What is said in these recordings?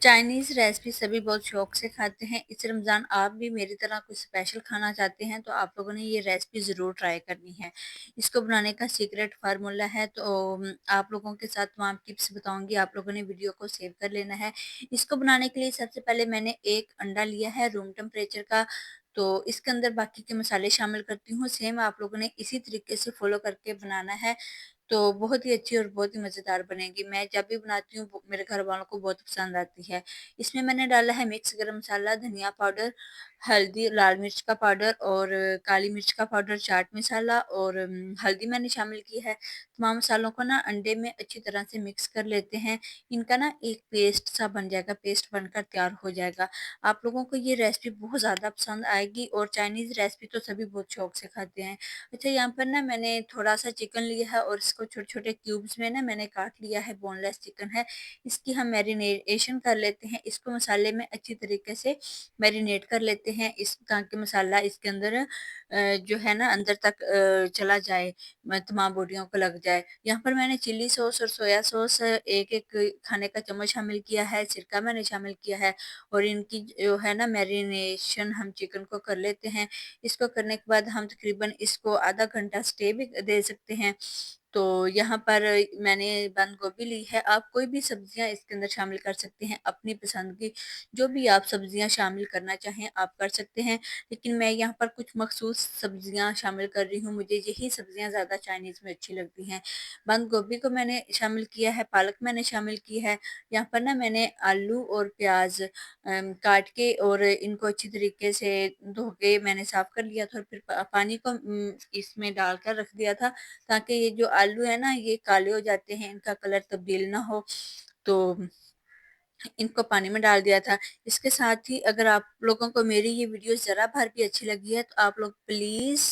Chinese recipe सभी बहुत शौक से खाते हैं। इस रमज़ान आप भी मेरी तरह कुछ स्पेशल खाना चाहते हैं तो आप लोगों ने ये रेसिपी ज़रूर ट्राई करनी है। इसको बनाने का सीक्रेट फार्मूला है तो आप लोगों के साथ तमाम टिप्स बताऊँगी, आप लोगों ने वीडियो को सेव कर लेना है। इसको बनाने के लिए सबसे पहले मैंने 1 अंडा लिया है रूम टेम्परेचर का, तो इसके अंदर बाकी के मसाले शामिल करती हूँ। सेम आप लोगों ने इसी तरीके से फ़ॉलो करके बनाना है। तो बहुत ही अच्छी और बहुत ही मज़ेदार बनेगी। मैं जब भी बनाती हूँ वो मेरे घर वालों को बहुत पसंद आती है। इसमें मैंने डाला है मिक्स गरम मसाला, धनिया पाउडर, हल्दी, लाल मिर्च का पाउडर और काली मिर्च का पाउडर, चाट मसाला और हल्दी मैंने शामिल की है। तमाम मसालों को ना अंडे में अच्छी तरह से मिक्स कर लेते हैं। इनका ना एक पेस्ट सा बन जाएगा, पेस्ट बनकर तैयार हो जाएगा। आप लोगों को ये रेसिपी बहुत ज़्यादा पसंद आएगी और चाइनीज़ रेसिपी तो सभी बहुत शौक से खाते हैं। अच्छा, यहाँ पर ना मैंने थोड़ा-सा चिकन लिया है और इसको छोटे-छोटे क्यूब्स में ना मैंने काट लिया है, बोनलेस चिकन है। इसकी हम मैरिनेशन कर लेते हैं, इसको मसाले में अच्छी तरीके से मैरिनेट कर लेते हैं इस ताकि मसाला इसके अंदर जो है ना अंदर तक चला जाए, तमाम बॉडियों को लग जाए। यहाँ पर मैंने चिली सॉस और सोया सॉस 1-1 खाने का चम्मच शामिल किया है, सिरका मैंने शामिल किया है और इनकी जो है ना मैरिनेशन हम चिकन को कर लेते हैं। इसको करने के बाद हम तकरीबन इसको आधा घंटा स्टे भी दे सकते हैं। तो यहाँ पर मैंने बंद गोभी ली है, आप कोई भी सब्जियाँ इसके अंदर शामिल कर सकते हैं, अपनी पसंद की जो भी आप सब्जियाँ शामिल करना चाहें आप कर सकते हैं। लेकिन मैं यहाँ पर कुछ मखसूस सब्जियाँ शामिल कर रही हूँ, मुझे यही सब्जियाँ ज़्यादा चाइनीज़ में अच्छी लगती हैं। बंद गोभी को मैंने शामिल किया है, पालक मैंने शामिल की है। यहाँ पर ना मैंने आलू और प्याज़ काट के और इनको अच्छी तरीके से धो के मैंने साफ़ कर लिया था और फिर पानी को इसमें डालकर रख दिया था ताकि ये जो आलू है ना ये काले हो जाते हैं, इनका कलर तब्दील ना हो, तो इनको पानी में डाल दिया था। इसके साथ ही अगर आप लोगों को मेरी ये वीडियो ज़रा भर भी अच्छी लगी है तो आप लोग प्लीज़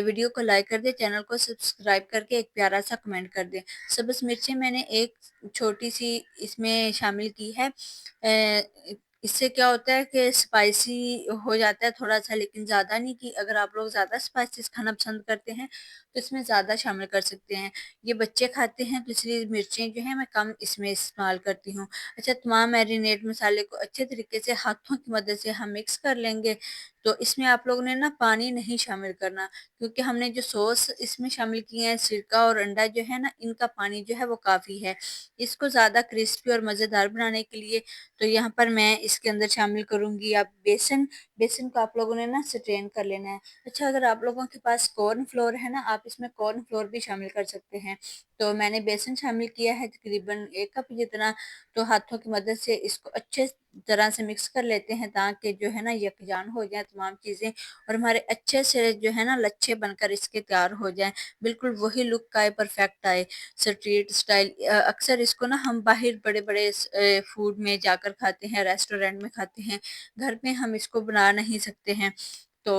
वीडियो को लाइक कर दें, चैनल को सब्सक्राइब करके एक प्यारा-सा कमेंट कर दें। सब्ज़ मिर्चें मैंने एक छोटी-सी इसमें शामिल की है। इससे क्या होता है कि स्पाइसी हो जाता है थोड़ा-सा, लेकिन ज़्यादा नहीं कि अगर आप लोग ज़्यादा स्पाइसेस खाना पसंद करते हैं, तो इसमें ज़्यादा शामिल कर सकते हैं। ये बच्चे खाते हैं तो इसलिए मिर्चें जो हैं मैं कम इसमें इस्तेमाल करती हूँ। अच्छा, तमाम मैरिनेट मसाले को अच्छे तरीके से हाथों की मदद से हम मिक्स कर लेंगे। तो इसमें आप लोगों ने ना पानी नहीं शामिल करना, क्योंकि हमने जो सॉस इसमें शामिल किए हैं, सिरका और अंडा जो है ना, इनका पानी जो है वो काफ़ी है। इसको ज़्यादा क्रिस्पी और मज़ेदार बनाने के लिए तो यहाँ पर मैं इसके अंदर शामिल करूँगी अब बेसन। बेसन को आप लोगों ने ना स्ट्रेन कर लेना है। अच्छा, अगर आप लोगों के पास कॉर्न फ्लोर है ना, आप इसमें कॉर्न फ्लोर भी शामिल कर सकते हैं। तो मैंने बेसन शामिल किया है तकरीबन 1 कप जितना, तो हाथों की मदद से इसको अच्छे तरह से मिक्स कर लेते हैं ताकि जो है ना यकजान हो जाए तमाम चीज़ें और हमारे अच्छे से जो है ना लच्छे बनकर इसके तैयार हो जाएँ। बिल्कुल वही लुक आए, परफेक्ट आए, स्ट्रीट स्टाइल। अक्सर इसको ना हम बाहर बड़े-बड़े फूड में जाकर खाते हैं, रेस्टोरेंट में खाते हैं, घर में हम इसको बना नहीं सकते हैं। तो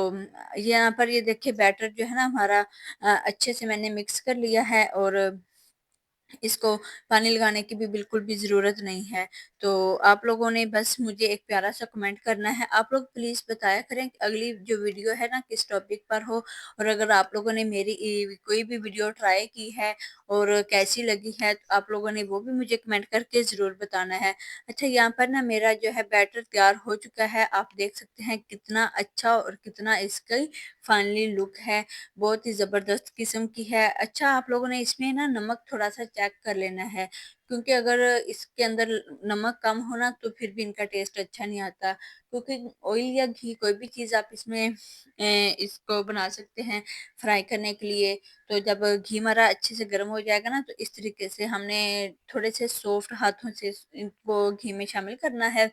यहाँ पर ये देखिए बैटर जो है ना हमारा अच्छे से मैंने मिक्स कर लिया है और इसको पानी लगाने की भी बिल्कुल भी ज़रूरत नहीं है। तो आप लोगों ने बस मुझे एक प्यारा-सा कमेंट करना है। आप लोग प्लीज़ बताया करें कि अगली जो वीडियो है ना किस टॉपिक पर हो, और अगर आप लोगों ने मेरी कोई भी वीडियो ट्राई की है और कैसी लगी है, तो आप लोगों ने वो भी मुझे कमेंट करके ज़रूर बताना है। अच्छा, यहाँ पर ना मेरा जो है बैटर तैयार हो चुका है। आप देख सकते हैं कितना अच्छा और कितना इसकी फाइनली लुक है। बहुत ही ज़बरदस्त किस्म की है। अच्छा, आप लोगों ने इसमें ना नमक थोड़ा-सा चेक कर लेना है, क्योंकि अगर इसके अंदर नमक कम हो ना तो फिर भी इनका टेस्ट अच्छा नहीं आता। क्योंकि ऑयल या घी कोई भी चीज़ आप इसमें इसको बना सकते हैं फ्राई करने के लिए। तो जब घी हमारा अच्छे से गर्म हो जाएगा ना तो इस तरीके से हमने थोड़े से सॉफ्ट हाथों से इनको घी में शामिल करना है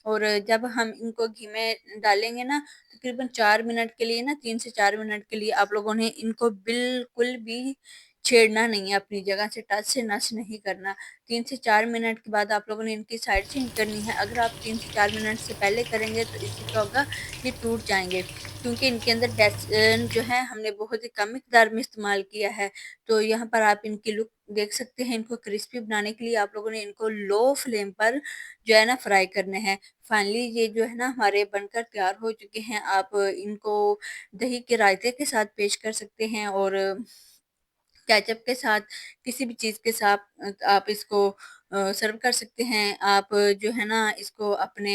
और जब हम इनको घी में डालेंगे ना तकरीबन 4 मिनट के लिए ना 3 से 4 मिनट के लिए आप लोगों ने इनको बिल्कुल भी छेड़ना नहीं है, अपनी जगह से टच से नश नहीं करना। 3 से 4 मिनट के बाद आप लोगों ने इनकी साइड चेंज करनी है। अगर आप 3 से 4 मिनट से पहले करेंगे तो इससे क्या होगा, ये टूट जाएँगे, क्योंकि इनके अंदर बेसन जो है हमने बहुत ही कम मिकदार में इस्तेमाल किया है। तो यहाँ पर आप इनकी लुक देख सकते हैं। इनको क्रिस्पी बनाने के लिए आप लोगों ने इनको लो फ्लेम पर जो है ना फ्राई करने हैं। फाइनली ये जो है ना हमारे बनकर तैयार हो चुके हैं। आप इनको दही के रायते के साथ पेश कर सकते हैं और केचप के साथ, किसी भी चीज़ के साथ आप इसको सर्व कर सकते हैं। आप जो है ना इसको अपने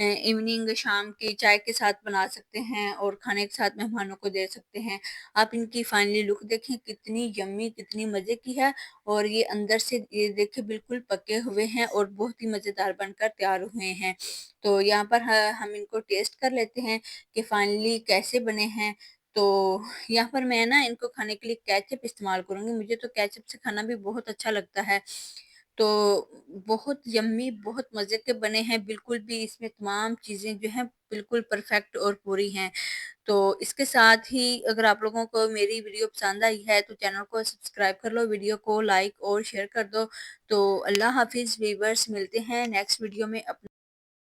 इवनिंग शाम की चाय के साथ बना सकते हैं और खाने के साथ मेहमानों को दे सकते हैं। आप इनकी फाइनली लुक देखें कितनी यम्मी, कितनी मज़े की है और ये अंदर से ये देखिए बिल्कुल पके हुए हैं और बहुत ही मज़ेदार बनकर तैयार हुए हैं। तो यहाँ पर हम इनको टेस्ट कर लेते हैं कि फाइनली कैसे बने हैं। तो यहाँ पर मैं ना इनको खाने के लिए केचप इस्तेमाल करूँगी, मुझे तो केचप से खाना भी बहुत अच्छा लगता है। तो बहुत यम्मी, बहुत मज़े के बने हैं, बिल्कुल भी इसमें तमाम चीज़ें जो हैं बिल्कुल परफ़ेक्ट और पूरी हैं। तो इसके साथ ही अगर आप लोगों को मेरी वीडियो पसंद आई है तो चैनल को सब्सक्राइब कर लो, वीडियो को लाइक और शेयर कर दो। तो अल्लाह हाफ़िज़ वीवर्स, मिलते हैं नेक्स्ट वीडियो में।